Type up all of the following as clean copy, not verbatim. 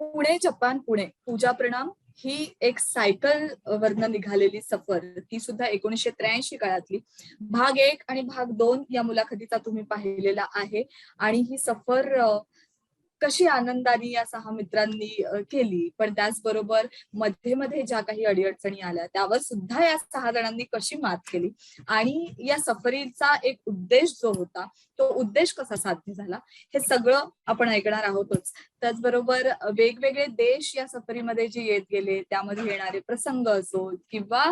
Pune Japan Pune पूजा प्रणाम ही एक cycle वरनं निघालेली सफर, ती सुद्धा 1983 काळातली. भाग 1 आणि भाग 2 या मुलाखतीचा तुम्ही पाहिलेला आहे. आणि ही सफर कशी आनंदाने या 6 मित्रांनी केली, पण त्याचबरोबर मध्ये मध्ये ज्या काही अडीअडचणी आल्या त्यावर सुद्धा या 6 जणांनी कशी मात केली, आणि या सफरीचा एक उद्देश जो होता तो उद्देश कसा साध्य झाला, हे सगळं आपण ऐकणार आहोतच. त्याचबरोबर वेगवेगळे देश या सफरीमध्ये जे येत गेले त्यामध्ये येणारे प्रसंग असो किंवा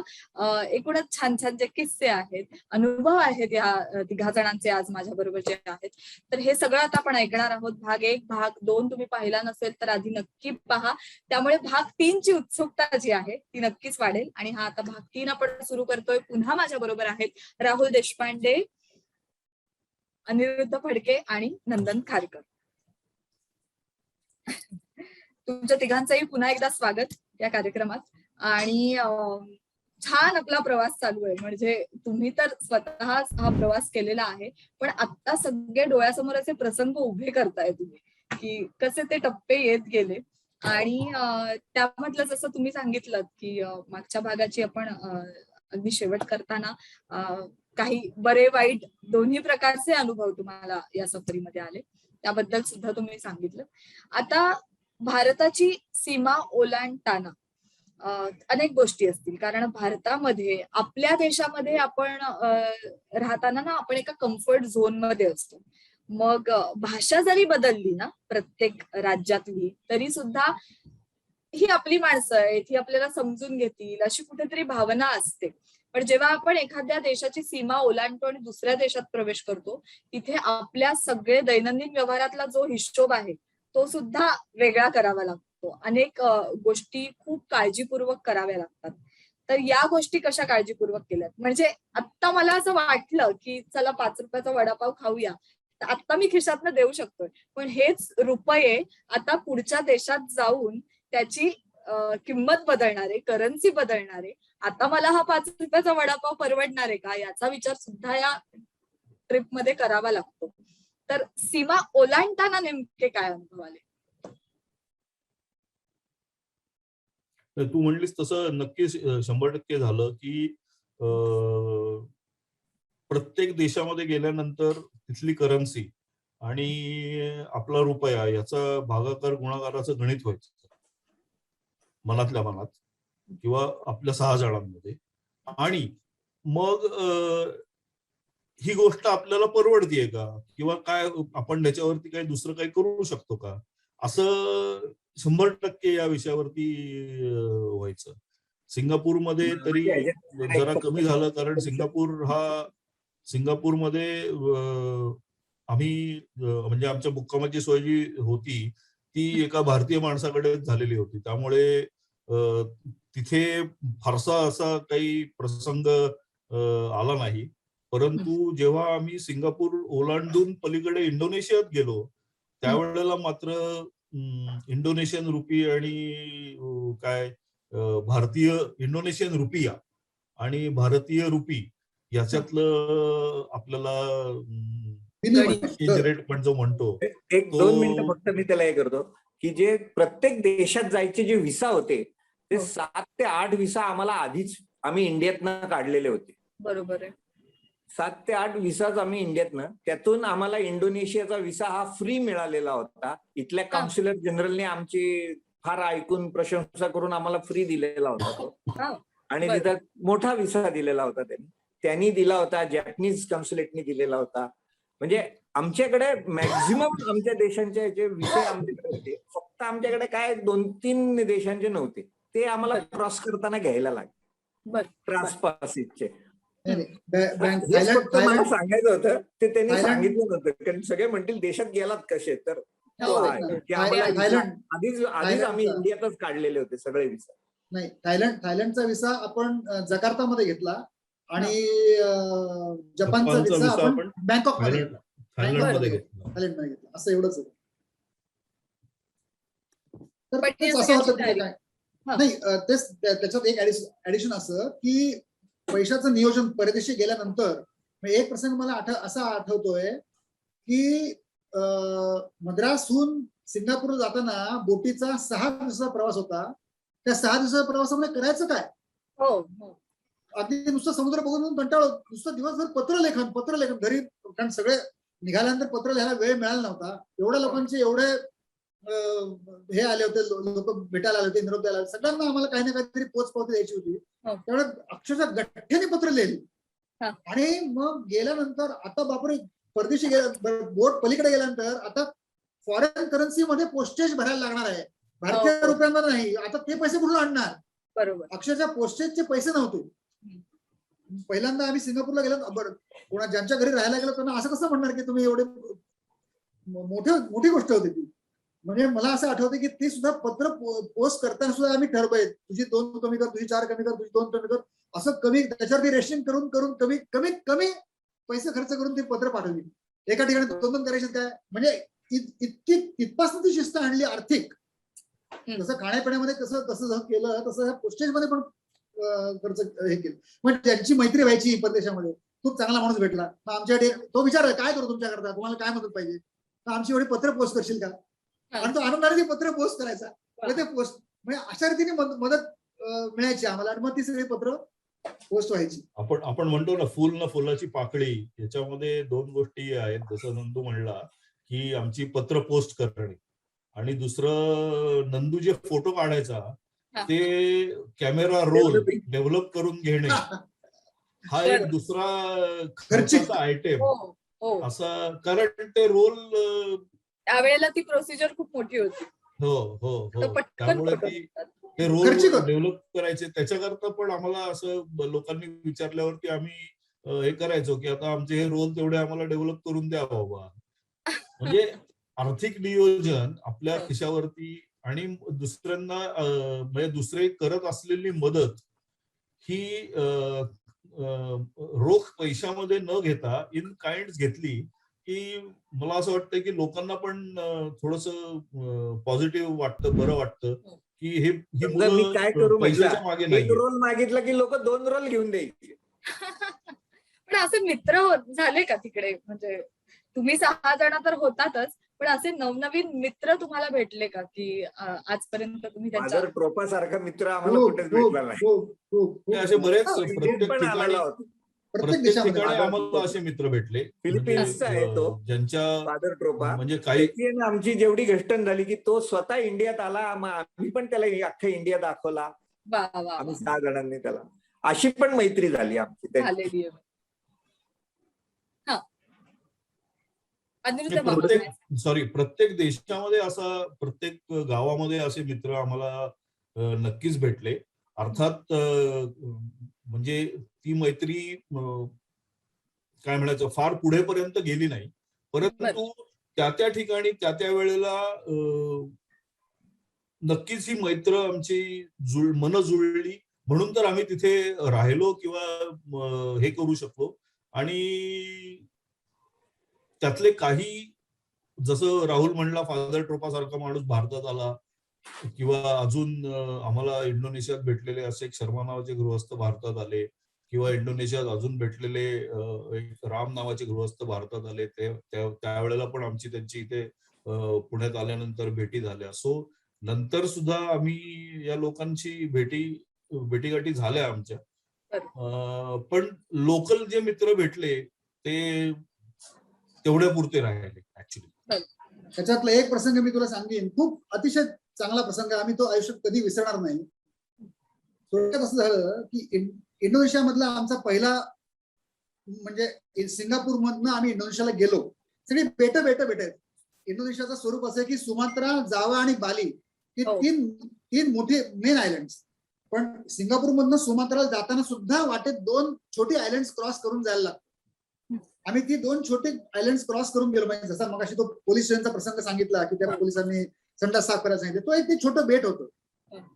एकूणच छान छान जे किस्से आहेत, अनुभव आहेत या तिघा जणांचे आज माझ्या बरोबर जे आहेत, तर हे सगळं आता आपण ऐकणार आहोत. भाग 1 भाग 2 तुम्ही पाहिला नसेल तर आधी नक्की पहा, त्यामुळे भाग 3 ची उत्सुकता जी आहे ती नक्कीच वाढेल. आणि हा आता भाग 3 आपण सुरू करतोय. पुन्हा माझ्या बरोबर आहेत राहुल देशपांडे, अनिरुद्ध फडके आणि नंदन खारकर. तुमच्या तिघांचंही पुन्हा एकदा स्वागत या कार्यक्रमात. आणि छान आपला प्रवास चालू आहे, म्हणजे तुम्ही तर स्वतः हा प्रवास केलेला आहे, पण आता सगळे डोळ्यासमोर असे प्रसंग उभे करताय तुम्ही की कसे ते टप्पे येत गेले. आणि त्यामधलं जसं तुम्ही सांगितलं की मागच्या भागाची आपण अगदी शेवट करताना काही बरे वाईट दोन्ही प्रकारचे अनुभव तुम्हाला या सफरीमध्ये आले, त्याबद्दल सुद्धा तुम्ही सांगितलं. आता भारताची सीमा ओलांडताना अनेक गोष्टी असतील, कारण भारतामध्ये आपल्या देशामध्ये आपण राहताना ना आपण एका कम्फर्ट झोन मध्ये असतो. मग भाषा जरी बदलली ना प्रत्येक राज्यातली, तरी सुद्धा ही आपली माणसं आहेत, ही आपल्याला समजून घेतील अशी कुठेतरी भावना असते. पण जेव्हा आपण एखाद्या देशाची सीमा ओलांडतो आणि दुसऱ्या देशात प्रवेश करतो, तिथे आपल्या सगळे दैनंदिन व्यवहारातला जो हिशोब आहे तो सुद्धा वेगळा करावा लागतो. अनेक गोष्टी खूप काळजीपूर्वक कराव्या लागतात. तर या गोष्टी कशा काळजीपूर्वक केल्यात? म्हणजे आता मला असं वाटलं की चला 5 रुपयाचा वडापाव खाऊया, तर आता मी खिशातनं देऊ शकतोय, पण हेच रुपये आता पुढच्या देशात जाऊन त्याची किंमत बदलणार आहे, करन्सी बदलणार आहे. आता मला हा 5 रुपयाचा वडापाव परवडणार आहे का, याचा विचार सुद्धा या ट्रिपमध्ये करावा लागतो. तर सीमा ओलांडताना नेमके काय अनुभव आले? तू म्हणलीस तसं नक्कीच 100% झालं की प्रत्येक देशामध्ये गेल्यानंतर तिथली करन्सी आणि आपला रुपया याचा भागाकार गुणाकाराचं गणित व्हायचं मनातल्या मनात, किंवा आपल्या 6 जणांमध्ये. आणि मग ही गोष्ट आपल्याला परवडतीये का, किंवा काय आपण त्याच्यावरती काही दुसरं काही करू शकतो का, असं 100% या विषयावरती व्हायचं. सिंगापूरमध्ये तरी जरा कमी झालं, कारण सिंगापूरमध्ये आम्ही म्हणजे आमच्या मुक्कामाची सोय जी होती ती एका भारतीय माणसाकडे झालेली होती, त्यामुळे तिथे फारसा असा काही प्रसंग आला नाही. परंतु जेव्हा आम्ही सिंगापूर ओलांडून पलीकडे इंडोनेशियात गेलो, त्यावेळेला मात्र इंडोनेशियन रुपी आणि काय भारतीय इंडोनेशियन रुपिया आणि भारतीय रुपी याच्यातलं आपल्याला एक्सचेंज रेट पण जो म्हणतो, 1-2 मिनिटं फक्त मी त्याला हे करतो की जे प्रत्येक देशात जायचे जे व्हिसा होते ते 7 ते 8 व्हिसा आम्हाला आधीच आम्ही इंडियातनं काढलेले होते. बरोबर आहे. 7 ते 8 व्हिसाच आम्ही इंडियातनं, त्यातून आम्हाला इंडोनेशियाचा व्हिसा हा फ्री मिळालेला होता. इथल्या काउन्सिलर जनरलने आमची फार ऐकून प्रशंसा करून आम्हाला फ्री दिलेला होता तो. आणि तिथं मोठा व्हिसा दिलेला होता त्यांनी दिला होता, जॅपनीज कॉन्सुलेटनी दिलेला होता. म्हणजे आमच्याकडे मॅक्झिमम आमच्या देशांचे जे विषय आमच्याकडे होते, फक्त आमच्याकडे काय 2-3 देशांचे नव्हते, ते आम्हाला क्रॉस करताना घ्यायला लागले ट्रान्सपासिफिकचे. मला सांगायचं होतं ते त्यांनी सांगितलं नव्हतं, कारण सगळे म्हणतील देशात गेलात कसे, तर आधीच आम्ही इंडियातच काढलेले होते सगळे विसा. नाही, थायलंडचा विसा आपण जकार्तामध्ये घेतला आणि जपानचा विसा आपण बँकॉक मध्ये घेतला, असं एवढंच होतं. तर असं होतं काय नाही, तेच त्याच्यात एक ऍडिशन असं की पैशाचं नियोजन परदेशी गेल्यानंतर एक प्रसंग मला असा आठवतोय की मद्रासहून सिंगापूरला जाताना बोटीचा 6 दिवसाचा प्रवास होता. त्या 6 दिवसाच्या प्रवासामध्ये करायचं काय? हो हो अगदी नुसतं समुद्र बघून कंटाळलो. नुसतं दिवसभर पत्रलेखन घरी, कारण सगळे निघाल्यानंतर पत्र लिहायला वेळ मिळाला नव्हता. एवढ्या लोकांचे एवढे हे आले होते, लोक भेटायला आले होते, निरोप द्यायला आले. सगळ्यांना आम्हाला काही ना काहीतरी पोच पावती द्यायची होती. त्यामुळे अक्षरशः गठ्ठ्याने पत्र लिहिली. आणि मग गेल्यानंतर आता बापरे, परदेशी बोट पलीकडे गेल्यानंतर आता फॉरेन करन्सी मध्ये पोस्टेज भरायला लागणार आहे, भारतीय रुपयांना नाही. आता ते पैसे कुठून आणणार? बरोबर. अक्षरशः पोस्टेजचे पैसे नव्हते. पहिल्यांदा आम्ही सिंगापूरला गेलो, कोणा ज्यांच्या घरी राहायला गेलो त्यांना असं कसं म्हणणार की तुम्ही एवढे मोठी गोष्ट होती ती. म्हणजे मला असं आठवतं की ते सुद्धा पत्र पोस्ट करताना सुद्धा आम्ही ठरवलंय, तुझी 2 कमी कर, तुझी 4 कमी कर, तुझी 2 कमी कर, असं कमी त्याच्यावरती रेशन करून कमी पैसे खर्च करून ती पत्र पाठवली. एका ठिकाणी 2 करायचे काय, म्हणजे इतपासून ती शिस्त आणली आर्थिक. जसं खाण्यापिण्यामध्ये तसं केलं तसं पोस्टेजमध्ये पण खर्च हे केलं. मग त्यांची मैत्री व्हायची परदेशामध्ये. खूप चांगला माणूस भेटला. मग आमच्याकडे तो विचार काय करू तुमच्याकरता, तुम्हाला काय मदत पाहिजे, तर आमची एवढी पत्र पोस्ट करशील का? आणि तो आनंदाने ती पत्र पोस्ट करायचा. ते पोस्ट म्हणजे अशा रीतीने मदत मिळायची आम्हाला. आणि मग ती सगळी पत्र पोस्ट व्हायची. आपण म्हणतो ना, फुल ना फुलाची पाकळी. याच्यामध्ये 2 गोष्टी आहेत. जसं नंदू म्हणला की आमची पत्र पोस्ट करणे, आणि दुसरं नंदू जे फोटो काढायचा ते कॅमेरा रोल डेव्हलप करून घेणे, हा एक दुसरा खर्चाचा आयटम असा. कारण ते रोल त्यावेळेला ती प्रोसिजर खूप मोठी होती. हो त्यामुळे ते रोल डेव्हलप करायचे. त्याच्याकरता पण आम्हाला असं लोकांनी विचारल्यावरती आम्ही हे करायचो की आता आमचे हे रोल तेवढे आम्हाला डेव्हलप करून द्या बाबा. म्हणजे आर्थिक नियोजन आपल्या खिशावरती, आणि दुसऱ्यांना म्हणजे दुसरे करत असलेली मदत ही रोख पैशामध्ये न घेता इन काइंड घेतली की मला असं वाटतं की लोकांना पण थोडंसं पॉझिटिव्ह वाटतं, बरं वाटतं की ही मी काय करू, पैशाच्या मागे नाही. 1 रोल मागितला की लोक 2 रोल घेऊन द्यायचे. पण असे मित्र झाले का तिकडे? म्हणजे तुम्ही 6 जण तर होतातच, पण असे नवनवीन मित्र तुम्हाला भेटले का की आजपर्यंत तुम्ही त्यांच्या? फादर ट्रोपा सारखा मित्र आम्हाला कुठेच भेटला नाही. असे बरेच प्रत्येक देशामध्ये ठिकाणी आम्हाला असे मित्र भेटले. फिलिपिन्सचा आहे तो ज्यांच्या फादर ट्रोपा. म्हणजे काही आमची जेवढी घष्टन झाली की तो स्वतः इंडियात आला, आम्ही पण त्याला अख्खा इंडिया दाखवला. आम्ही 6 जणांनी त्याला. अशी पण मैत्री झाली आमची. प्रत्येक देशामध्ये असा, प्रत्येक गावामध्ये असे मित्र आम्हाला नक्कीच भेटले. अर्थात म्हणजे ती मैत्री काय म्हणायचं फार पुढेपर्यंत गेली नाही, परंतु त्या ठिकाणी त्या वेळेला नक्कीच ही मैत्र आमची मन जुळली, म्हणून तर आम्ही तिथे राहिलो किंवा हे करू शकलो. आणि त्यातले काही, जसं राहुल म्हणला, फादर ट्रोपा सारखा माणूस भारतात आला, किंवा अजून आम्हाला इंडोनेशियात भेटलेले असे एक शर्मा नावाचे गृहस्थ भारतात आले, किंवा इंडोनेशियात अजून भेटलेले एक राम नावाचे गृहस्थ भारतात आले. त्यावेळेला पण आमची त्यांची इथे पुण्यात आल्यानंतर भेटी झाल्या. सो नंतर सुद्धा आम्ही या लोकांची भेटीगाठी झाल्या आमच्या. पण लोकल जे मित्र भेटले ते तेवढ्या पुरते राहिले ऍक्च्युली. त्याच्यातला एक प्रसंग मी तुला सांगेन, खूप अतिशय चांगला प्रसंग, आम्ही तो आयुष्यात कधी विसरणार नाही. थोडक्यात असं झालं की इंडोनेशिया मधला आमचा पहिला, म्हणजे सिंगापूर मधनं आम्ही इंडोनेशियाला गेलो. सगळी बेट आहेत. इंडोनेशियाचं स्वरूप असं आहे की सुमात्रा, जावा आणि बाली हे तीन मोठे मेन आयलंड. पण सिंगापूर मधनं सुमात्राला जाताना सुद्धा वाटेत 2 छोटे आयलंड क्रॉस करून जायला लागतात. आम्ही ती 2 छोटे आयलंड क्रॉस करून गेलो. म्हणजे जसा मगाशी तो पोलीस स्टेशनचा प्रसंग सांगितला की त्या पोलिसांनी संडास साफ करायला सांगितलं, तो एक ते छोटं बेट होतं.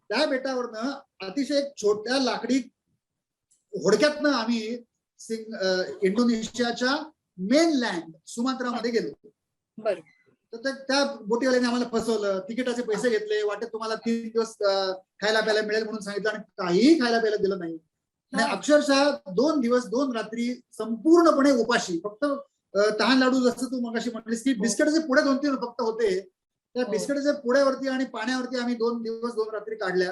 त्या बेटावरनं अतिशय एक छोट्या लाकडी होडक्यातनं आम्ही इंडोनेशियाच्या मेन लँड सुमात्रामध्ये गेलो. तर त्या बोटीवाल्याने आम्हाला फसवलं, तिकिटाचे पैसे घेतले, वाटेत तुम्हाला 3 दिवस खायला प्यायला मिळेल म्हणून सांगितलं, आणि काहीही खायला प्यायला दिलं नाही. आणि अक्षरशः 2 दिवस 2 रात्री संपूर्णपणे उपाशी. फक्त तहान लाडू, जसं तू मगाशी म्हटलीस की बिस्किटाचे पुढे 2-3 फक्त होते, त्या बिस्किटाच्या पुड्यावरती आणि पाण्यावरती आम्ही 2 दिवस 2 रात्री काढल्या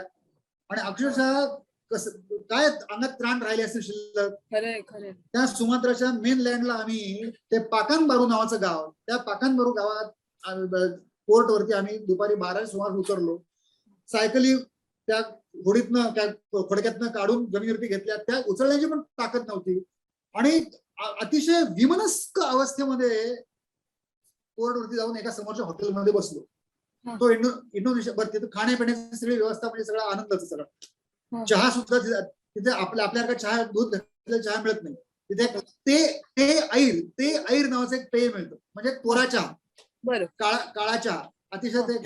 आणि अक्षरशः कसं काय अंगात त्राण राहिले असेल शिल्लक. खरंय खरंय. त्या सुमात्राच्या मेन लँडला आम्ही ते पाकानबारू नावाचं गाव, त्या पाकानबारू गावात पोर्ट वरती आम्ही दुपारी 12 सुमार उतरलो. सायकली त्या होडीतनं त्या खोडक्यातनं काढून जमिनीवरती घेतल्या, त्या उचलण्याची पण ताकद नव्हती आणि अतिशय विमनस्क अवस्थेमध्ये पोर्टवरती जाऊन एका समोरच्या हॉटेलमध्ये बसलो. तो इंडोनेशिया बरं, तिथे खाण्यापिण्याची सगळी व्यवस्था म्हणजे सगळा आनंदाचं सगळं. चहा सुद्धा तिथे आपल्यासारखा चहा, दूध घातलेला चहा मिळत नाही तिथे. ते ऐर नावाचं एक पेय मिळतं, म्हणजे कोरा चहा, बरं, काळा चहा, अतिशय ते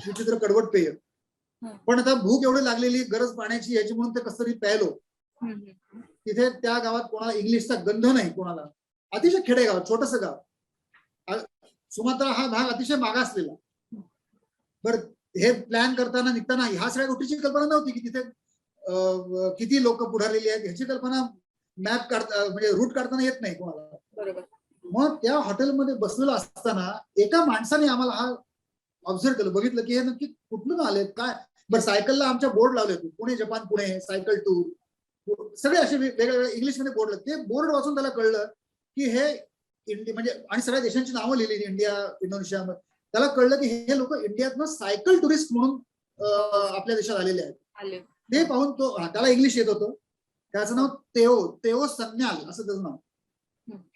विचित्र कडवट पेय. पण आता भूक एवढी लागलेली, गरज पाण्याची याची म्हणून ते कसं तरी प्यायलो. तिथे त्या गावात कोणाला इंग्लिशचा गंध नाही कोणाला. अतिशय खेडेगाव, छोटस गाव. सुमात्रा हा भाग अतिशय मागासलेला. बरं, हे प्लॅन करताना निघताना ह्या सगळ्या गोष्टीची कल्पना नव्हती की तिथे किती लोक पुढारलेली आहेत, ह्याची कल्पना मॅप काढता म्हणजे रूट काढताना येत नाही कोणाला. बरोबर. मग त्या हॉटेलमध्ये बसलेलो असताना एका माणसाने आम्हाला हा ऑब्झर्व केलं, बघितलं की हे नक्की कुठून आले काय. बरं, सायकलला आमच्या बोर्ड लावले होते, Pune Japan Pune cycle tour, सगळे असे वेगवेगळे इंग्लिशमध्ये बोर्ड. ते बोर्ड वाचून त्याला कळलं की हे म्हणजे, आणि सगळ्या देशांची नावं लिहिली इंडिया इंडोनेशिया. त्याला कळलं की हे लोक इंडियातनं सायकल टुरिस्ट म्हणून आपल्या देशात आलेले आहेत. ते पाहून तो, त्याला इंग्लिश येत होतं, त्याचं नाव तेओ सन्याल असं त्याचं नाव.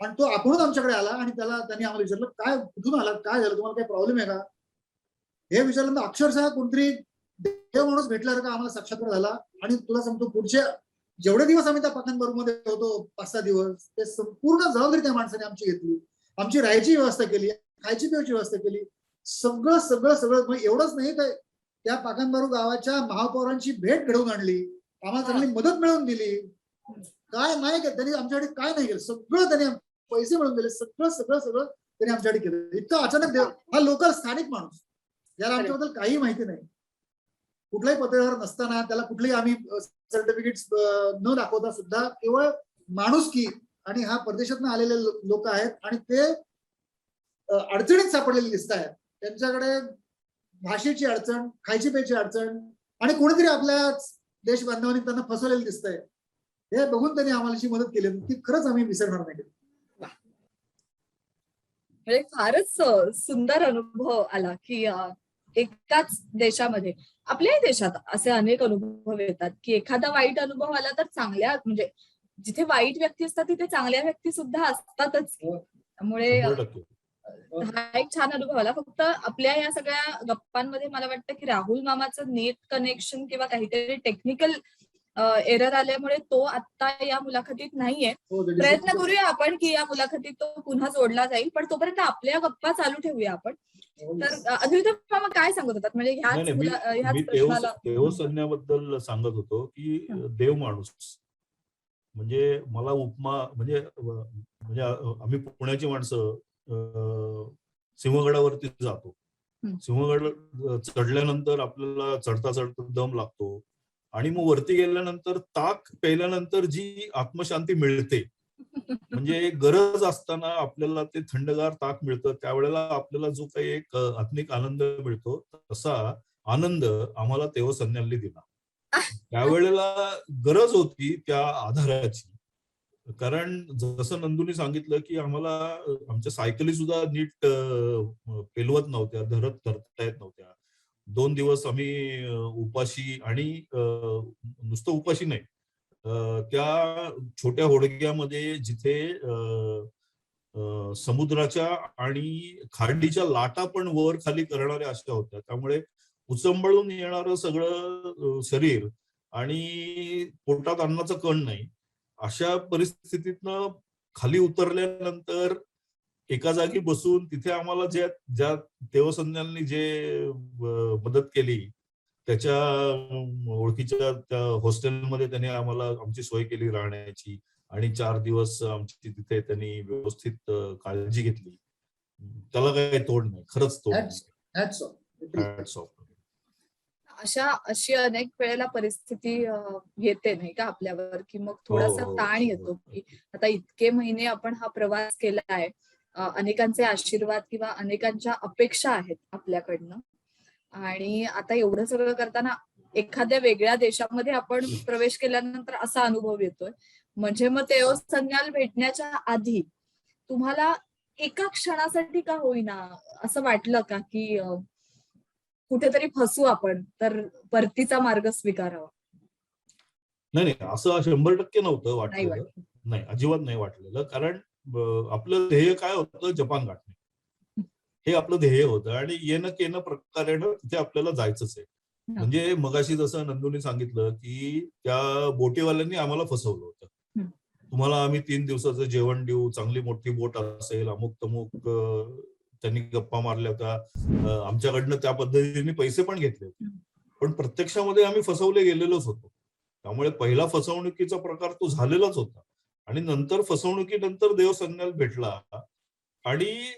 आणि तो आपणच आमच्याकडे आला आणि त्यांनी आम्हाला विचारलं, काय कुठून आला, काय झालं, तुम्हाला काही प्रॉब्लेम आहे का, हे विचारलं. तर अक्षरशः कोणतरी देव माणूस भेटल्यासारखा आम्हाला साक्षात्कार झाला. आणि तुला सांगतो, पुढच्या जेवढे दिवस आम्ही त्या पाकानबारू मध्ये होतो, 5-6 दिवस, ते संपूर्ण जबाबदारी त्या माणसाने आमची घेतली. आमची राहायची व्यवस्था केली, खायची पिण्याची व्यवस्था केली, सगळं सगळं सगळं. म्हणजे एवढंच नाही, तर त्या पाकानबारू गावाच्या महापौरांची भेट घडवून आणली, आम्हाला चांगली मदत मिळवून दिली. काय नाही त्यांनी आमच्याकडे काय नाही केलं, सगळं त्यांनी पैसे मिळवून दिले, सगळं सगळं सगळं त्यांनी आमच्याकडे केलं. इतकं अचानक देव, हा लोकल स्थानिक माणूस ज्याला आमच्याबद्दल काही माहिती नाही, कुठलाही पत्रव्यवहार नसताना, त्याला कुठलेही आम्ही सर्टिफिकेट्स न दाखवता सुद्धा केवळ माणुसकी. आणि हा परदेशातून आलेले लोक आहेत आणि ते अडचणीत सापडलेले दिसत आहेत. त्यांच्याकडे भाषेची अडचण, खायची प्यायची अडचण, आणि कोणीतरी आपल्या देश बांधवांनी त्यांना फसवलेलं दिसतंय. हे बघून त्यांनी आम्हाला मदत केली, ती खरंच आम्ही विसरणार नाही. म्हणजे फारच सुंदर अनुभव आला की एकाच देशामध्ये, आपल्याही देशात असे अनेक अनुभव येतात की एखादा वाईट अनुभव आला तर चांगल्या, म्हणजे जिथे वाईट व्यक्ती असतात तिथे चांगल्या व्यक्ती सुद्धा असतातच. त्यामुळे हा एक छान अनुभव आला. फक्त आपल्या या सगळ्या गप्पांमध्ये मला वाटतं की राहुल मामाचं नेट कनेक्शन किंवा काहीतरी टेक्निकल एरर आल्यामुळे तो आता या मुलाखतीत नाहीये. प्रयत्न करूया आपण की या मुलाखतीत तो पुन्हा जोडला जाईल, पण तोपर्यंत आपल्या गप्पा चालू ठेवूया आपण. तर अद्वैत मामा काय सांगत होतात, म्हणजे ह्याच प्रश्नाला देवसंज्ञाबद्दल सांगत होतो की देव माणूस म्हणजे मला उपमा, म्हणजे आम्ही पुण्याची माणसं सिंहगडावरती जातो, सिंहगड चढल्यानंतर आपल्याला चढता चढता दम लागतो, आणि मग वरती गेल्यानंतर ताक प्यायल्यानंतर जी आत्मशांती मिळते, म्हणजे गरज असताना आपल्याला ते थंडगार ताक मिळतं, त्यावेळेला आपल्याला जो काही एक आत्मिक आनंद मिळतो, तसा आनंद आम्हाला देवसंज्ञांनी दिला. त्यावेळेला गरज होती त्या आधाराची. कारण जसं नंदूनी सांगितलं की आम्हाला आमच्या सायकली सुद्धा नीट पेलवत नव्हत्या, धरता येत नव्हत्या. 2 दिवस आम्ही उपाशी, आणि नुसतं उपाशी नाही, त्या छोट्या होडग्यामध्ये जिथे समुद्राच्या आणि खाडीच्या लाटा पण वर खाली करणाऱ्या अशा होत्या, त्यामुळे उचंबळून येणारं सगळं शरीर आणि पोटात अन्नाचं कण नाही, अशा परिस्थितीतनं खाली उतरल्यानंतर एका जागी बसून तिथे आम्हाला ज्या देवसंज्ञांनी जे मदत केली, त्याच्या ओळखीच्या त्या हॉस्टेलमध्ये त्यांनी आम्हाला आमची सोय केली राहण्याची, आणि 4 दिवस आमची तिथे त्यांनी व्यवस्थित काळजी घेतली, त्याला काही तोड नाही, खरंच तोड नाही. अशी अनेक वेळेला परिस्थिती येते नाही का आपल्यावर, की मग थोडासा ताण येतो की आता इतके महिने आपण हा प्रवास केला आहे अनेकांचे आशीर्वाद किंवा अनेकांच्या अपेक्षा आहेत आपल्याकडनं. आणि आता एवढं सगळं करताना एखाद्या वेगळ्या देशामध्ये आपण प्रवेश केल्यानंतर असा अनुभव येतोय. म्हणजे मग तेओ संन्याल भेटण्याच्या आधी तुम्हाला एका क्षणासाठी का होईना असं वाटलं का की कुठेतरी फसू आपण, तर परतीचा मार्ग स्वीकारावा? नाही, असं 100% नव्हतं नाही वाटलेलं. वाटलं. नाही, अजिबात नाही वाटलेलं. कारण आपलं ध्येय काय होतं? जपान गाठणे. हे आपलं ध्येय होतं आणि येणं केनं प्रकारेनं तिथे आपल्याला जायचंच आहे. म्हणजे मगाशी जसं नंदूनी सांगितलं की त्या बोटीवाल्यांनी आम्हाला फसवलं होतं. तुम्हाला आम्ही 3 दिवसाचं जेवण देऊ, चांगली मोठी बोट असेल, अमुक तमुक त्यांनी गप्पा मारल्या होत्या. आमच्याकडनं त्या पद्धतीने पैसे पण घेतले होते. पण प्रत्यक्षामध्ये आम्ही फसवले गेलेलोच होतो. त्यामुळे पहिला फसवणुकीचा प्रकार तो झालेलाच होता. आणि नंतर फसवणुकीनंतर देव संन्याल भेटला. आणि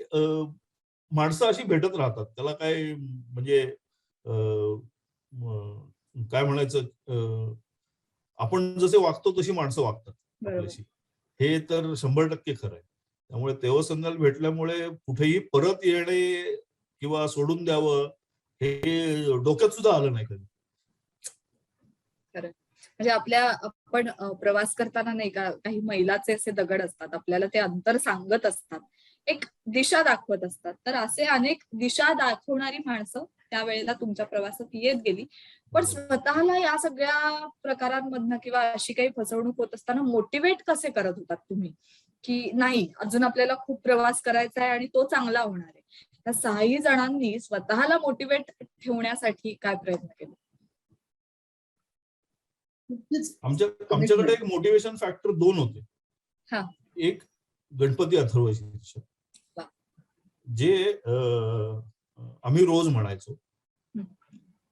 माणसं अशी भेटत राहतात. त्याला काय म्हणजे काय म्हणायचं, आपण जसे वागतो तशी माणसं वागतात आपल्याशी. हे तर 100% खरं आहे. त्यामुळे देव संन्याल भेटल्यामुळे कुठेही परत येणे किंवा सोडून द्यावं हे डोक्यात सुद्धा आलं नाही कधी. म्हणजे आपण प्रवास करताना नाही का, काही मैलाचे असे दगड असतात, आपल्याला ते अंतर सांगत असतात, एक दिशा दाखवत असतात. तर असे अनेक दिशा दाखवणारी माणसं त्यावेळेला तुमच्या प्रवासात येत गेली. पण स्वतःला या सगळ्या प्रकारांमधनं किंवा अशी काही फसवणूक होत असताना मोटिवेट कसे करत होतात तुम्ही, की नाही अजून आपल्याला खूप प्रवास करायचा आहे आणि तो चांगला होणार आहे? त्या 6ही जणांनी स्वतःला मोटिवेट ठेवण्यासाठी काय प्रयत्न केले? आमच्याकडे एक मोटिवेशन फॅक्टर 2 होते. एक गणपती अथर्व शीर्ष, जे आम्ही रोज म्हणायचो.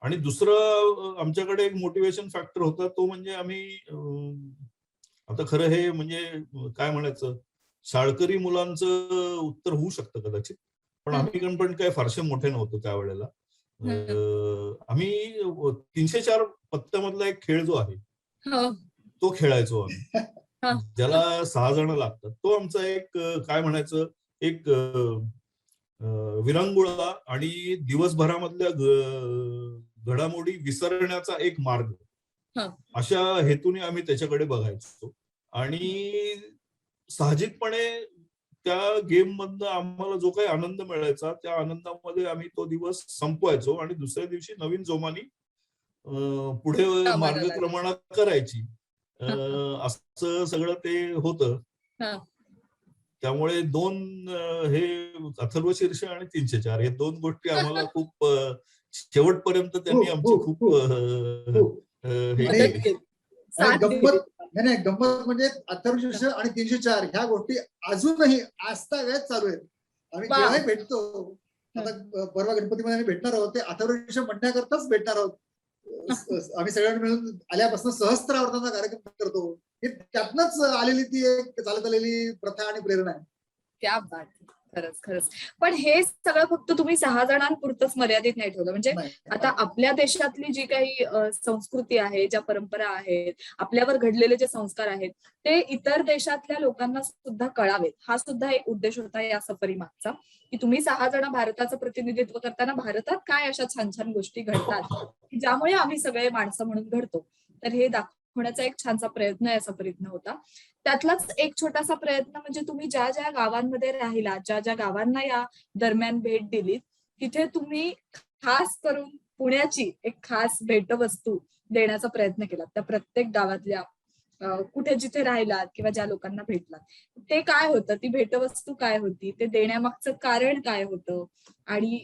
आणि दुसरं आमच्याकडे एक मोटिवेशन फॅक्टर होता, तो म्हणजे आम्ही आता खरं हे म्हणजे काय म्हणायचं, शाळकरी मुलांचं उत्तर होऊ शकतं कदाचित, पण आम्ही पण काय फारसे मोठे नव्हतो त्यावेळेला. आम्ही 304 पत्त्यामधला एक खेळ जो आहे तो खेळायचो आम्ही. ज्याला 6 जण लागतात. तो आमचा एक काय म्हणायचं, एक विरंगुळा आणि दिवसभरामधल्या घडामोडी विसरण्याचा एक मार्ग, अशा हेतूने आम्ही त्याच्याकडे बघायचो. आणि साहजिकपणे त्या गेम मधनं आम्हाला जो काही आनंद मिळायचा, त्या आनंदामध्ये आम्ही तो दिवस संपवायचो आणि दुसऱ्या दिवशी नवीन जोमाने पुढे मार्गक्रमणा करायची. असं सगळं ते होतं. त्यामुळे 2 हे अथर्व शीर्ष आणि 304 हे 2 गोष्टी आम्हाला खूप शेवटपर्यंत त्यांनी आमची खूप हे केली. गंमत म्हणजे अथर्व शीर्ष आणि 304 ह्या गोष्टी अजूनही आजतागायत चालू आहेत. आम्ही जेव्हाही भेटतो, आता परवा गणपतीमध्ये आम्ही भेटणार आहोत, ते अथर्व शीर्ष म्हणण्याकरताच भेटणार आहोत. आम्ही सगळ्यांनी मिळून आल्यापासून सहस्त्रावर्तनाचा कार्यक्रम करतो. हे त्यातनंच आलेली ती एक चालत आलेली प्रथा आणि प्रेरणा आहे. क्या बात, खरंच. पण हे सगळं फक्त तुम्ही 6 जणांपुरतच मर्यादित नाही ठेवलं. म्हणजे आता आपल्या देशातली जी काही संस्कृती आहे, ज्या परंपरा आहेत, आपल्यावर घडलेले जे संस्कार आहेत, ते इतर देशातल्या लोकांना सुद्धा कळावेत. हा सुद्धा एक उद्देश होता या सफरी मागचा, की तुम्ही 6 जण भारताचं प्रतिनिधित्व करताना भारतात काय अशा छान छान गोष्टी घडतात, ज्यामुळे आम्ही सगळे माणसं म्हणून घडतो. तर हे दाखवण्याचा एक छानसा प्रयत्न या सफरीतनं होता. त्यातलाच एक छोटासा प्रयत्न म्हणजे तुम्ही ज्या ज्या गावांमध्ये राहिला, ज्या ज्या गावांना या दरम्यान भेट दिली, तिथे तुम्ही खास करून पुण्याची एक खास भेटवस्तू देण्याचा प्रयत्न केला. त्या प्रत्येक गावातल्या कुठे जिथे राहिलात किंवा ज्या लोकांना भेटलात, ते काय होतं, ती भेटवस्तू काय होती, ते देण्यामागचं कारण काय होतं आणि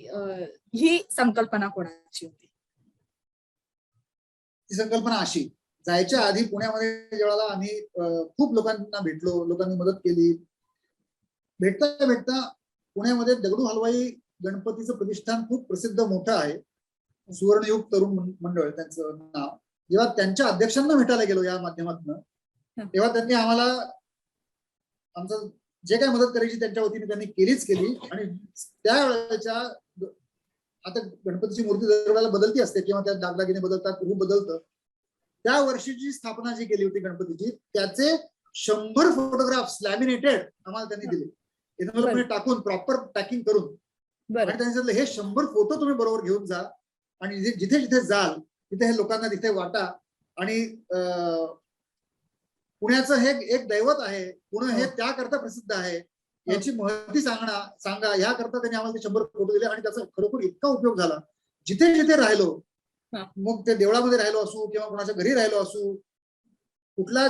ही संकल्पना कोणाची होती? ती संकल्पना अशी, जायच्या आधी पुण्यामध्ये ज्यावेळेला आम्ही खूप लोकांना भेटलो, लोकांनी मदत केली. भेटता पुण्यामध्ये दगडू हलवाई गणपतीचं प्रतिष्ठान खूप प्रसिद्ध मोठं आहे, सुवर्णयुग तरुण मंडळ त्यांचं नाव. जेव्हा त्यांच्या अध्यक्षांना भेटायला गेलो या माध्यमातून, तेव्हा त्यांनी आम्हाला आमचं जे काही मदत करायची त्यांच्या वतीने त्यांनी केली. आणि त्यावेळेच्या, आता गणपतीची मूर्ती दरवेळेला बदलती असते किंवा त्या दागदागिने बदलतात, रूप बदलतं. त्या वर्षीची स्थापना जी केली होती गणपतीची, त्याचे 100 फोटोग्राफ्स लॅमिनेटेड आम्हाला त्यांनी दिले. एनव्हलपमध्ये टाकून प्रॉपर पॅकिंग करून बरं आणि त्यांच्यातले हे 100 फोटो तुम्ही बरोबर घेऊन जा आणि जिथे जिथे जाल तिथे हे लोकांना तिथे वाटा. आणि पुण्याचं हे एक दैवत आहे, पुणे हे त्याकरता प्रसिद्ध आहे, याची महती सांगा याकरता त्यांनी आम्हाला ते 100 फोटो दिले आणि त्याचा खरोखर इतका उपयोग झाला. जिथे जिथे राहिलो, मग ते देवळामध्ये राहिलो असू किंवा कोणाच्या घरी राहिलो असू, कुठला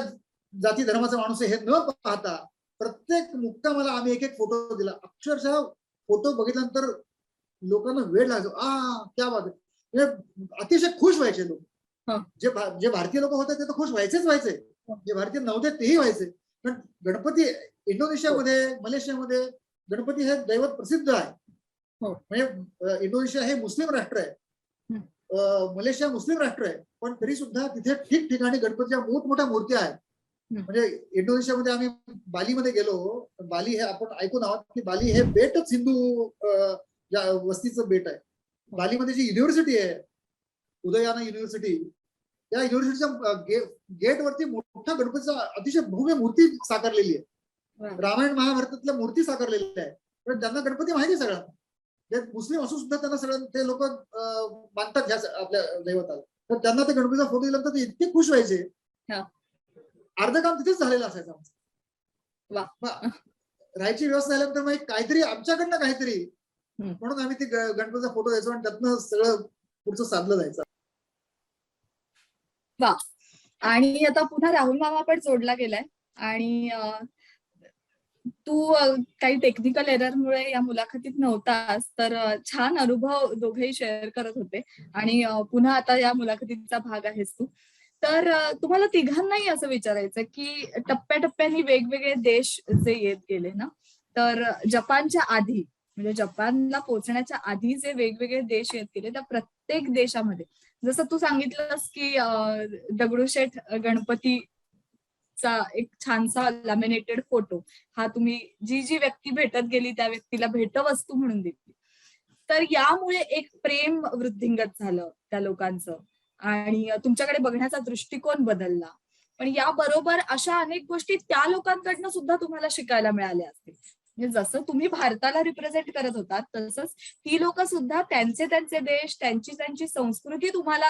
जाती धर्माचा माणूस आहे हे न पाहता प्रत्येक मुक्कामाला आम्ही एक एक फोटो दिला. अक्षरशः फोटो बघितल्यानंतर लोकांना वेळ लागतो, क्या बात आहे, अतिशय खुश व्हायचे लोक. जे भारतीय लोक होते ते तर खुश व्हायचे, जे भारतीय नव्हते तेही व्हायचे. पण गणपती इंडोनेशियामध्ये, मलेशियामध्ये गणपती हे दैवत प्रसिद्ध आहे. म्हणजे इंडोनेशिया हे मुस्लिम राष्ट्र आहे, मलेशिया मुस्लिम राष्ट्र आहे, पण तरी सुद्धा तिथे ठिकठिकाणी गणपतीच्या मोठमोठ्या मूर्त्या आहेत. म्हणजे इंडोनेशियामध्ये आम्ही बालीमध्ये गेलो. बाली हे आपण ऐकून आहोत की बाली हे बेटच हिंदू वस्तीचं बेट आहे. बालीमध्ये जी युनिव्हर्सिटी आहे, उदयाना युनिव्हर्सिटी, या युनिव्हर्सिटीच्या गेटवरती मोठा गणपतीचा अतिशय भव्य मूर्ती साकारलेली आहे. रामायण महाभारतातल्या मूर्ती साकारलेल्या आहे. पण त्यांना गणपती माहिती आहे सगळ्यांना. ते मुस्लिम असून सुद्धा त्यांना सगळं ते लोक मानतात ह्या आपल्या दैवताला. तर त्यांना ते गणपतीचा फोटो दिल्यानंतर ते इतके खुश व्हायचे. अर्ध काम तिथेच झालेलं असायचं आमचं. राहायची व्यवस्था झाल्यानंतर मग काहीतरी आमच्याकडनं काहीतरी म्हणून आम्ही ते गणपतीचा फोटो द्यायचो आणि त्यातनं सगळं पुढचं साधलं जायचं. वा. आणि आता पुन्हा राहुल मामा पण जोडला गेलाय आणि तू काही टेक्निकल एररमुळे या मुलाखतीत नव्हतास, तर छान अनुभव दोघेही शेअर करत होते आणि पुन्हा आता या मुलाखतीचा भाग आहेस तू. तर तुम्हाला तिघांनाही असं विचारायचं की टप्प्याटप्प्याने वेगवेगळे देश जे येत गेले ना, तर जपानच्या आधी म्हणजे जपानला पोहोचण्याच्या आधी जे वेगवेगळे देश येत गेले, त्या प्रत्येक देशामध्ये जसं तू सांगितलंस की दगडूशेठ गणपतीचा एक छानसा लॅमिनेटेड फोटो हा तुम्ही जी व्यक्ती भेटत गेली त्या व्यक्तीला भेटवस्तू म्हणून दिली. तर यामुळे एक प्रेम वृद्धिंगत झालं त्या लोकांचं आणि तुमच्याकडे बघण्याचा दृष्टिकोन बदलला. पण याबरोबर अशा अनेक गोष्टी त्या लोकांकडनं सुद्धा तुम्हाला शिकायला मिळाल्या असतील. म्हणजे जसं तुम्ही भारताला रिप्रेझेंट करत होतात, तसंच ती लोक सुद्धा त्यांचे देश, त्यांची संस्कृती तुम्हाला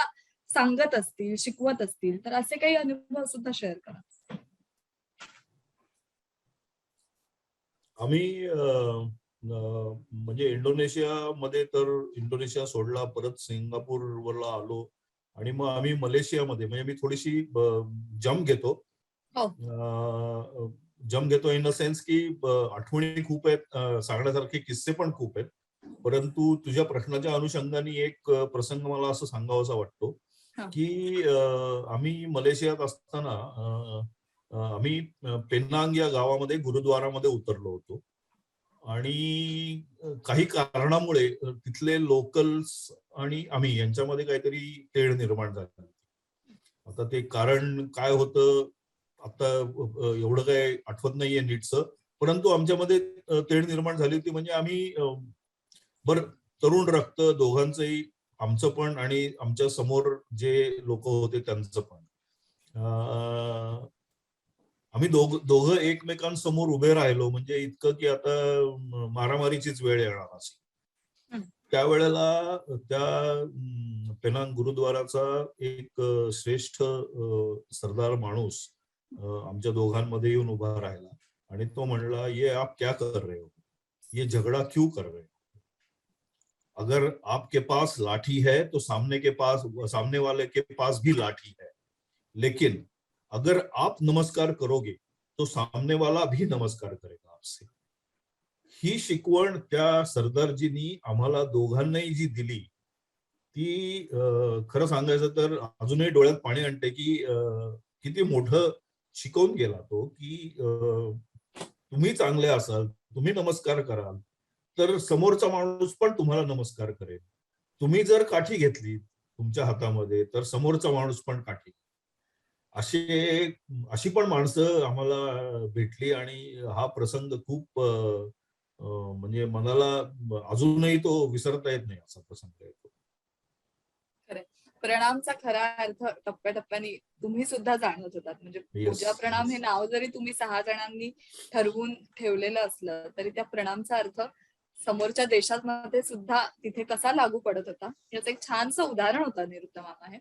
सांगत असतील, शिकवत असतील. तर असे काही अनुभव सुद्धा शेअर करा. आम्ही म्हणजे इंडोनेशियामध्ये तर इंडोनेशिया सोडला, परत सिंगापूरवरला आलो आणि मग आम्ही मलेशियामध्ये, म्हणजे मी थोडीशी जम्प घेतो इन द सेन्स की आठवणी खूप आहेत, सांगण्यासारखे किस्से पण खूप आहेत. परंतु तुझ्या प्रश्नाच्या अनुषंगाने एक प्रसंग मला असं सांगावासा वाटतो की आम्ही मलेशियात असताना आम्ही पेनांग या गावामध्ये गुरुद्वारामध्ये उतरलो होतो आणि काही कारणामुळे तिथले लोकल्स आणि आम्ही यांच्यामध्ये काहीतरी तेढ निर्माण झाली. आता ते कारण काय होतं आता एवढं काय आठवत नाहीये नीटचं, परंतु आमच्यामध्ये तेढ निर्माण झाली होती. म्हणजे आम्ही तरुण रक्त दोघांचंही, आमचं पण आणि आमच्या समोर जे लोक होते त्यांचं पण, आम्ही दोघं एकमेकांसमोर उभे राहिलो. म्हणजे इतकं की आता मारामारीचीच वेळ येणार अशी. त्यावेळेला त्या पेनांग गुरुद्वाराचा एक श्रेष्ठ सरदार माणूस आमच्या दोघांमध्ये येऊन उभा राहिला आणि तो म्हणला, ये आप क्या कर रहे हो, ये झगड़ा क्यों कर रहे हो, अगर आपके पास लाठी है तो सामने वाले के पास भी लाठी है, लेकिन अगर आप नमस्कार करोगे तो सामने वाला भी नमस्कार करेगा आपसे. ही शिकवण त्या सरदारजींनी आम्हाला दोघांनाही जी दिली ती खरं सांगायचं तर अजूनही डोळ्यात पाणी आणते की किती मोठं शिकवून गेला तो की तुम्ही चांगले असाल, तुम्ही नमस्कार कराल तर समोरचा माणूस पण तुम्हाला नमस्कार करेल. तुम्ही जर काठी घेतली तुमच्या हातामध्ये तर समोरचा माणूस पण काठी. अशी पण माणसं आम्हाला भेटली आणि हा प्रसंग खूप म्हणजे मनाला अजूनही तो विसरता येत नाही असा प्रसंग आहे तो. प्रणामचा खरा अर्थ टप्प्याटप्प्याने तुम्ही सुद्धा जाणत होतात. म्हणजे पूजा प्रणाम हे नाव जरी तुम्ही 6 जणांनी ठरवून ठेवलेलं असलं तरी त्या प्रणामचा अर्थ समोरच्या देशांमध्ये सुद्धा तिथे कसा लागू पडत होता याचं एक छानसं उदाहरण होतं निरुत्तम मामा हे.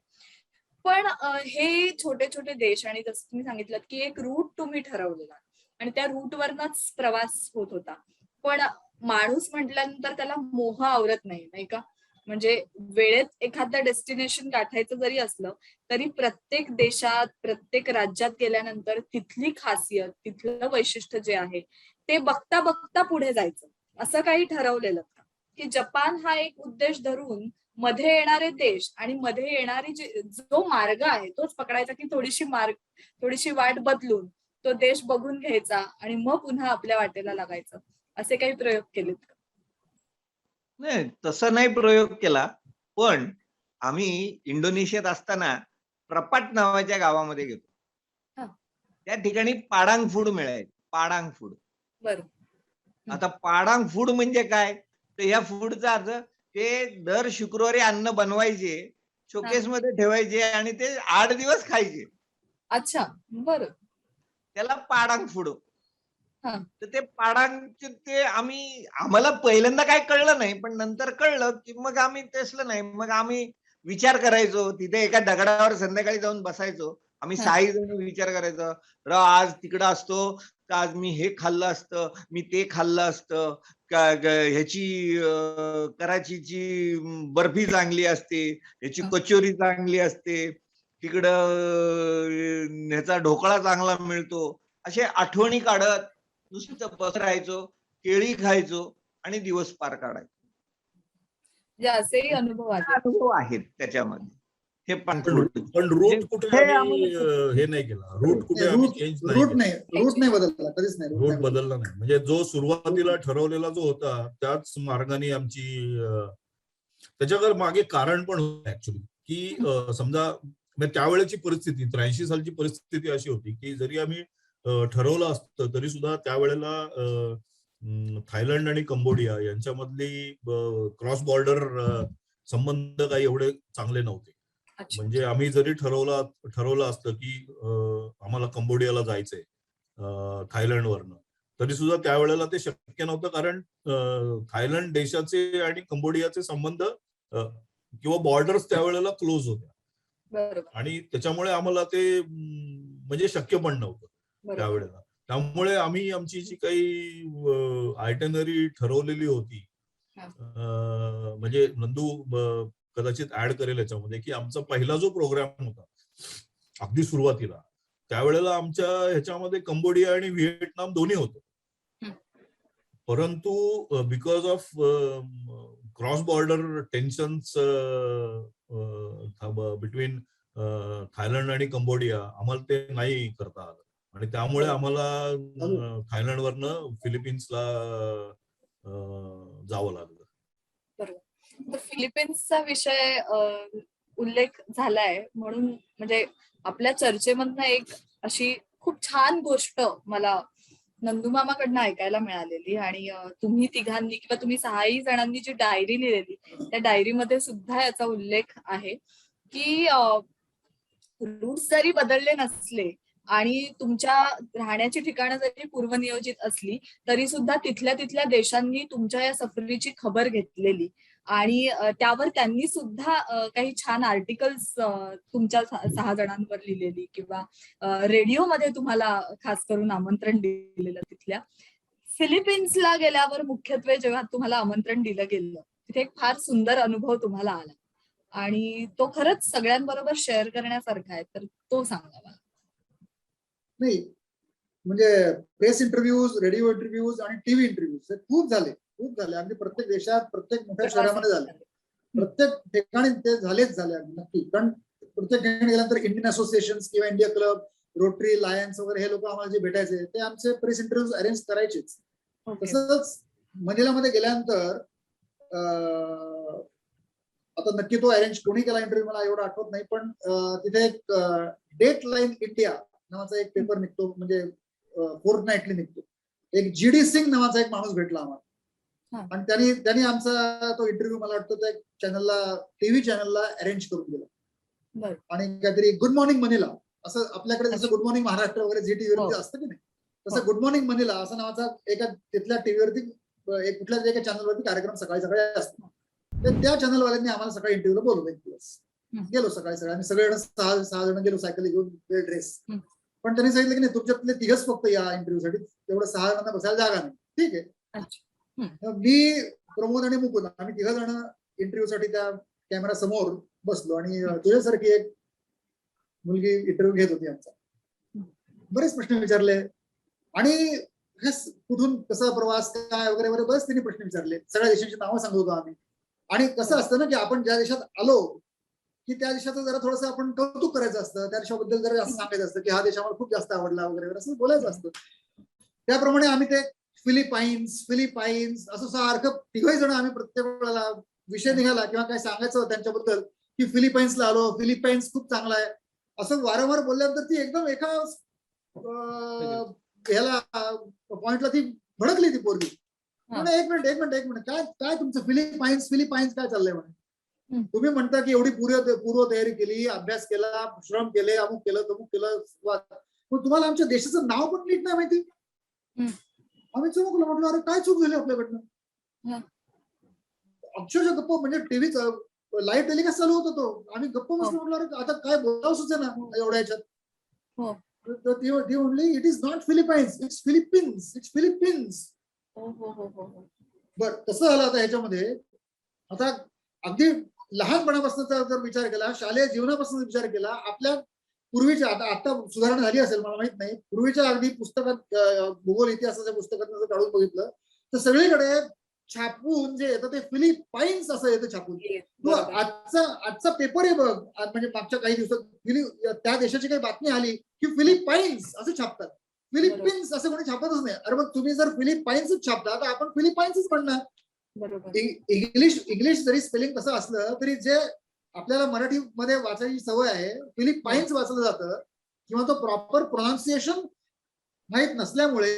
पण हे छोटे छोटे देश आणि जसं तुम्ही सांगितलं की एक रूट तुम्ही ठरवलेला आणि त्या रूटवरनच प्रवास होत होता. पण माणूस म्हटल्यानंतर त्याला मोह आवरत नाही का? म्हणजे वेळेत एखादं डेस्टिनेशन गाठायचं जरी असलं तरी प्रत्येक देशात प्रत्येक राज्यात गेल्यानंतर तिथली खासियत तिथलं वैशिष्ट्य जे आहे ते बघता बघता पुढे जायचं असं काही ठरवलेलं का? की जपान हा एक उद्देश धरून मध्ये येणारे देश आणि मध्ये येणारी जो मार्ग आहे तोच पकडायचा की थोडीशी वाट बदलून तो देश बघून घ्यायचा आणि मग पुन्हा आपल्या वाटेला लागायचं असे काही प्रयोग केलेत का? नाही, तसं नाही प्रयोग केला. पण आम्ही इंडोनेशियात असताना प्रपाट नावाच्या गावामध्ये गेलो. हा. त्या ठिकाणी पाडांग फूड मिळायचं. पाडांग फूड. बरं. आता पाडांग फूड म्हणजे काय? तर या फूडचा अर्थ ते दर शुक्रवारी अन्न बनवायचे, शोकेस मध्ये ठेवायचे आणि ते 8 दिवस खायचे. अच्छा, बरं. त्याला पाडांग फूड. हा. तर ते पाडांगचे ते आम्हाला पहिल्यांदा काय कळलं नाही, पण नंतर कळलं की मग आम्ही तसलं नाही. मग आम्ही विचार करायचो. तिथे एका दगडावर संध्याकाळी जाऊन बसायचो. आम्ही 6 जण विचार करायचो. आज तिकडं असतो तर आज मी हे खाल्लं असतं, मी ते खाल्लं असतं. ह्याची कराचीची बर्फी चांगली असते, ह्याची कचोरी चांगली असते, तिकडं ह्याचा ढोकळा चांगला मिळतो. असे आठवणी काढत नुसतं बसायचो, केळी खायचो आणि दिवस पार काढायचो. म्हणजे असेही अनुभव आहेत त्याच्यामध्ये. हे पण रूट कुठे आम्ही हे नाही केला. रूट कुठे आम्ही चेंज नाही केला. रूट नाही बदलला, कधीच नाही. रूट बदलला नाही. म्हणजे जो सुरुवातीला ठरवलेला जो होता त्याच मार्गाने आमची त्याच्यावर मागे कारण पण होतं ऍक्च्युली की समजा त्यावेळेची परिस्थिती 83 सालची परिस्थिती अशी होती की जरी आम्ही ठरवलं असतं तरी सुद्धा त्यावेळेला थायलंड आणि कंबोडिया यांच्यामधली क्रॉस बॉर्डर संबंध काही एवढे चांगले नव्हते. म्हणजे आम्ही जरी ठरवलं असतं की आम्हाला कंबोडियाला जायचंय थायलंडवरनं तरी सुद्धा त्यावेळेला ते शक्य नव्हतं कारण थायलंड देशाचे आणि कंबोडियाचे संबंध किंवा बॉर्डर्स त्यावेळेला क्लोज होत्या आणि त्याच्यामुळे आम्हाला ते म्हणजे शक्य पण नव्हतं त्यावेळेला. त्यामुळे आम्ही आमची जी काही आयटनरी ठरवलेली होती म्हणजे नंदू कदाचित ऍड करेल याच्यामध्ये की आमचा पहिला जो प्रोग्राम होता अगदी सुरुवातीला त्यावेळेला आमच्या ह्याच्यामध्ये कंबोडिया आणि व्हिएटनाम दोन्ही होतं. परंतु because of cross border tensions between Thailand आणि कंबोडिया आम्हाला ते नाही करता आलं आणि त्यामुळे आम्हाला थायलंडवरनं फिलिपिन्सला जावं लागलं. बरोबर. फिलिपिन्सचा विषय उल्लेख झालाय म्हणून म्हणजे आपल्या चर्चेमधनं एक अशी खूप छान गोष्ट मला नंदूमामाकडनं ऐकायला मिळालेली आणि तुम्ही तिघांनी किंवा तुम्ही 6 जणांनी जी डायरी लिहिलेली त्या डायरीमध्ये सुद्धा याचा उल्लेख आहे की रूट्स जरी बदलले नसले आणि तुमच्या राहण्याची ठिकाणं जरी पूर्वनियोजित असली तरी सुद्धा तिथल्या देशांनी तुमच्या या सफरीची खबर घेतलेली आणि त्यावर त्यांनी सुद्धा काही छान आर्टिकल्स तुमच्या 6 जणांवर लिहिलेली किंवा रेडिओमध्ये तुम्हाला खास करून आमंत्रण दिलेलं. तिथल्या फिलिपिन्सला गेल्यावर मुख्यत्वे जेव्हा तुम्हाला आमंत्रण दिलं गेलं तिथे एक फार सुंदर अनुभव तुम्हाला आला आणि तो खरंच सगळ्यांबरोबर शेअर करण्यासारखा आहे तर तो सांगा मला. नाही म्हणजे प्रेस इंटरव्ह्यूज, रेडिओ इंटरव्ह्यूज आणि टीव्ही इंटरव्ह्यूज हे खूप झाले. अगदी प्रत्येक देशात प्रत्येक मोठ्या शहरामध्ये झाले. प्रत्येक ठिकाणी ते झाले नक्की. कारण प्रत्येक ठिकाणी गेल्यानंतर इंडियन असोसिएशन किंवा इंडिया क्लब, रोटरी, लायन्स वगैरे हे लोक आम्हाला जे भेटायचे ते आमचे प्रेस इंटरव्ह्यूज अरेंज करायचेच. तसंच मनिलामध्ये गेल्यानंतर आता नक्की तो अरेंज कोणी केला इंटरव्ह्यू मला एवढं आठवत नाही पण तिथे एक डेट लाईन इंडिया नावाचा एक पेपर निघतो म्हणजे फोर्टनाइटली निघतो. एक GD सिंग नावाचा एक माणूस भेटला आम्हाला आणि त्यांनी आमचा तो इंटरव्ह्यू मला वाटतं त्या चॅनलला टीव्ही चॅनलला अरेंज करून दिला. बरं. आणि काहीतरी गुड मॉर्निंग मनीला असं आपल्याकडे जसं गुड मॉर्निंग महाराष्ट्र वगैरे झी टीव्हीवरती हो. असतं की नाही, तसं गुड मॉर्निंग मनीला असं नावाचा एका तिथल्या टीव्हीवरती कुठल्या एका चॅनलवरती कार्यक्रम सकाळी सकाळी असतो. तर त्या चॅनलवाल्यांनी आम्हाला सकाळी इंटरव्ह्यूला बोलवलं एक दिवस. गेलो सकाळी आम्ही सगळे सहा जण गेलो, सायकल घेऊन, वेल ड्रेस. पण त्यांनी सांगितलं की नाही तुमच्यातले 3च फक्त या इंटरव्ह्यूसाठी, तेवढं 6 जणांना बसायला जागा नाही. ठीक आहे. मी, प्रमोद आणि मुकुंद आम्ही 3 जण इंटरव्ह्यूसाठी त्या कॅमेरा समोर बसलो आणि तुझ्यासारखी एक मुलगी इंटरव्ह्यू घेत होती आमचा. बरेच प्रश्न विचारले आणि कुठून कसा प्रवास काय वगैरे वगैरे बरेच त्यांनी प्रश्न विचारले. सगळ्या देशांची नावं सांगत होतो आम्ही. आणि कसं असतं ना की आपण ज्या देशात आलो की त्या देशाचं जरा थोडंसं आपण कौतुक करायचं असतं, त्या देशाबद्दल जरा असं सांगायचं असतं की हा देश आम्हाला खूप जास्त आवडला वगैरे असं बोलायचं असतं. त्याप्रमाणे आम्ही ते फिलिपाईन्स असं सारखं 3 जण आम्ही प्रत्येक वेळेला विषय निघाला किंवा काय सांगायचं त्यांच्याबद्दल की फिलिपाईन्सला आलो, फिलिपाईन्स खूप चांगला आहे असं वारंवार बोलल्यानंतर ती एकदम एका ह्याला पॉइंटला ती भडकली ती पोरगी. म्हणजे एक मिनिट काय तुमचं फिलिपाईन्स काय चाललंय म्हणे. तुम्ही म्हणता की एवढी पूर्व तयारी केली, अभ्यास केला, श्रम केले, अमुक केलं तमुक केलं, पण तुम्हाला आमच्या देशाचं नाव पण नीट नाही माहिती. आम्ही चुकलो. म्हटलं अरे काय चूक झाली आपल्याकडनं. अक्षरशः गप्प, म्हणजे टीव्ही लाईव्ह टेलिकास्ट चालू होता तो, आम्ही गप्प बसलो. म्हटलं अरे आता काय बोलावं सुचेना एवढ्या ह्याच्यात. तर ती म्हणली it is not Philippines, it's Philippines. बर, तसं झालं आता ह्याच्यामध्ये. आता अगदी लहानपणापासून जर विचार केला, शालेय जीवनापासून विचार केला, आपल्या पूर्वीच्या, आता सुधारणा झाली असेल मला माहित नाही, पूर्वीच्या अगदी पुस्तकात भूगोल इतिहासाच्या पुस्तकात जर काढून बघितलं तर सगळीकडे छापून जे येतं ते फिलिपाईन्स असं येतं छापून. आजचा पेपर आहे बघ, म्हणजे मागच्या काही दिवसात त्या देशाची काही बातमी आली की फिलिपाईन्स असं छापतात, फिलिपिन्स असं कोणी छापतच नाही. अरे मग तुम्ही जर फिलिपाईन्सच छापता तर आपण फिलिपाईन्सच म्हणणार. इंग्लिश जरी स्पेलिंग कसं असलं तरी जे आपल्याला मराठीमध्ये वाचायची सवय आहे, फिलिपाईन्स वाचलं जातं किंवा तो प्रॉपर प्रोनाउन्सिएशन माहित नसल्यामुळे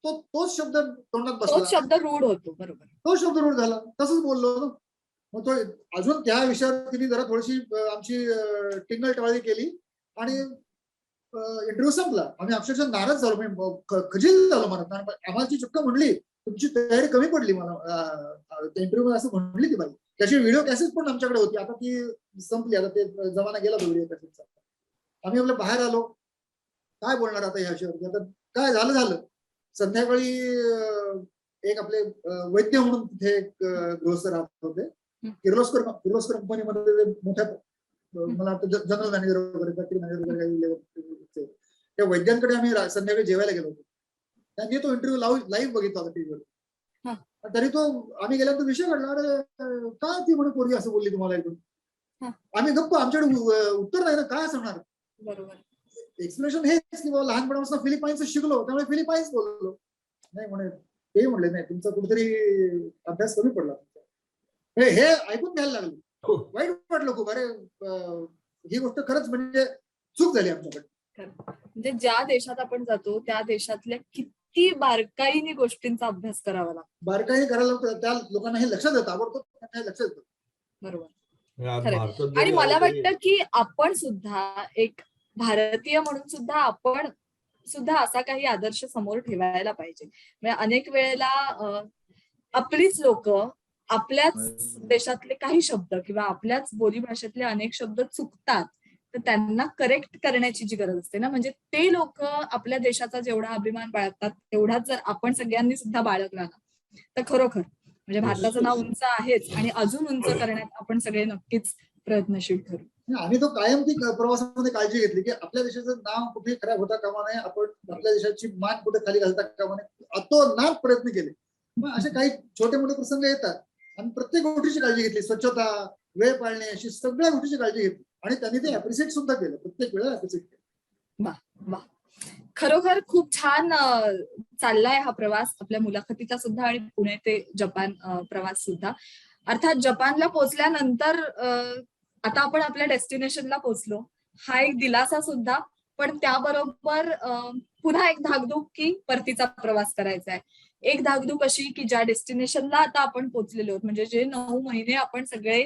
तोच शब्द तोंडात बसला, तोच शब्द रूढ होतो. बरोबर, तो शब्द रूढ झाला. तसंच बोललो ना. मग तो अजून त्या विषयावर तिने जरा थोडीशी आमची टिंगल टवाळी केली आणि इंटरव्ह्यू संपला. आम्ही अक्षरशः नाराज झालो, खजील झालो म्हणत. आम्हाला ती चुक्क म्हणली तुमची तयारी कमी पडली मला इंटरव्ह्यू असं म्हणली ती बाई. त्याची व्हिडिओ कॅसेट पण आमच्याकडे होती, आता ती संपली, आता ते जमाना गेला तो व्हिडिओ कॅसेटचा. आम्ही आपल्या बाहेर आलो, काय बोलणार आता या विषयावरती. आता काय झालं. संध्याकाळी एक आपले वैद्य म्हणून तिथे एक गृहस्थ राहत होते, किर्लोस्कर कंपनीमध्ये मोठ्या, मला वाटतं जनरल मॅनेजर वगैरे, फॅक्टरी मॅनेजर वगैरे. त्या वैद्यांकडे आम्ही संध्याकाळी जेवायला गेलो होतो. त्यांनी तो इंटरव्ह्यू लाईव्ह बघितला होता टीव्हीवर. तरी तो आम्ही गेल्यानंतर विषय काढला, अरे काय ती म्हणून पोरगी असं बोलली तुम्हाला ऐकून. आम्ही गप्प, आमच्याकडे उत्तर नाही ना, काय असणार. बरोबर, एक्सप्रेशन हेच की बाबा लहानपणापासून फिलिपाईन्स शिकलो त्यामुळे फिलिपाईन्स बोललो. नाही म्हणे, ते म्हणले नाही तुमचा कुठेतरी अभ्यास कमी पडला. हे ऐकून घ्यायला लागलो, वाईट वाटलं खूप. अरे ही गोष्ट खरंच म्हणजे चूक झाली आमच्याकडे. म्हणजे ज्या देशात आपण जातो त्या देशातल्या किती बारकाईने गोष्टींचा अभ्यास करावा लागतो. बारकाईने करायला लागतो, त्या लोकांना हे लक्षात येतं, आवडतो हे लक्षात येतं. बरोबर. आणि मला वाटतं की आपण सुद्धा एक भारतीय म्हणून सुद्धा आपण सुद्धा असा काही आदर्श समोर ठेवायला पाहिजे. म्हणजे अनेक वेळेला आपलीच लोक आपल्याच देशातले काही शब्द किंवा आपल्याच बोलीभाषेतले अनेक शब्द चुकतात, तर त्यांना करेक्ट करण्याची जी गरज असते ना, म्हणजे ते लोक आपल्या देशाचा जेवढा अभिमान बाळगतात तेवढाच जर आपण सगळ्यांनी सुद्धा बाळगला ना, तर खरोखर म्हणजे भारताचं नाव उंच आहेच आणि अजून उंच करण्यात आपण सगळे नक्कीच प्रयत्नशील ठरू. आणि तो कायम ती प्रवासामध्ये काळजी घेतली की आपल्या देशाचं नाव कुठे खराब होता कामा नये, आपण आपल्या देशाची मान कुठे खाली घालता कामा नये, अतोनात प्रयत्न केले. मग असे काही छोटे मोठे प्रसंग येतात आणि प्रत्येक गोष्टीची काळजी घेतली, स्वच्छता, वेळ पाळणे, अशी सगळ्या गोष्टीची काळजी घेतली आणि त्यांनी ते अप्रिशिएट सुद्धा केलं, प्रत्येक वेळेला अप्रिशिएट केलं. वा, खरोखर खूप छान चाललाय हा प्रवास आपल्या मुलाखतीचा सुद्धा आणि पुणे ते जपान प्रवास सुद्धा. अर्थात जपानला पोहोचल्यानंतर आता आपण आपल्या डेस्टिनेशनला पोहोचलो, हा एक दिलासा सुद्धा, पण त्याबरोबर पुन्हा एक धाकधूक की परतीचा प्रवास करायचा आहे. एक धाकधूक अशी की ज्या डेस्टिनेशनला आता आपण पोहोचलेलो आहोत, म्हणजे जे 9 महिने आपण सगळे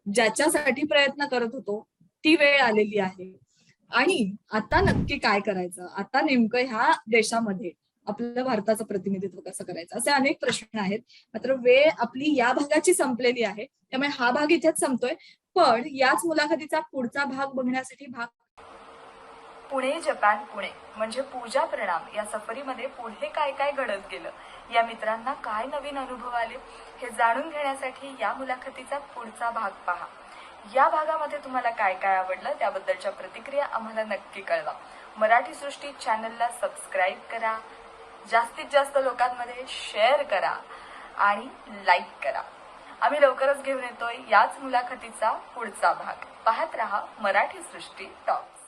ज्याच्यासाठी प्रयत्न करत होतो ती वेळ आलेली आहे. आणि आता नक्की काय करायचं, आता नेमकं ह्या देशामध्ये आपल्या भारताचं प्रतिनिधित्व कसं करायचं, असे अनेक प्रश्न आहेत. मात्र वेळ आपली या भागाची संपलेली आहे, त्यामुळे हा भाग इथेच संपतोय. पण याच मुलाखतीचा पुढचा भाग बघण्यासाठी पुणे जपान पुणे म्हणजे पूजा प्रणाम या सफरीमध्ये पुढे काय काय घडत गेलं, या मित्रांना काय नवीन अनुभव आले, हे जाणून घेण्यासाठी या मुलाखतीचा पुढचा भाग पहा. या भागामध्ये तुम्हाला काय काय आवडलं त्याबद्दलच्या प्रतिक्रिया आम्हाला नक्की कळवा. मराठी सृष्टी चॅनलला सबस्क्राईब करा, जास्तीत जास्त लोकांमध्ये शेअर करा आणि लाईक करा. आम्ही लवकरच घेऊन येतोय याच मुलाखतीचा पुढचा भाग. पाहत रहा मराठी सृष्टी टॉक्स.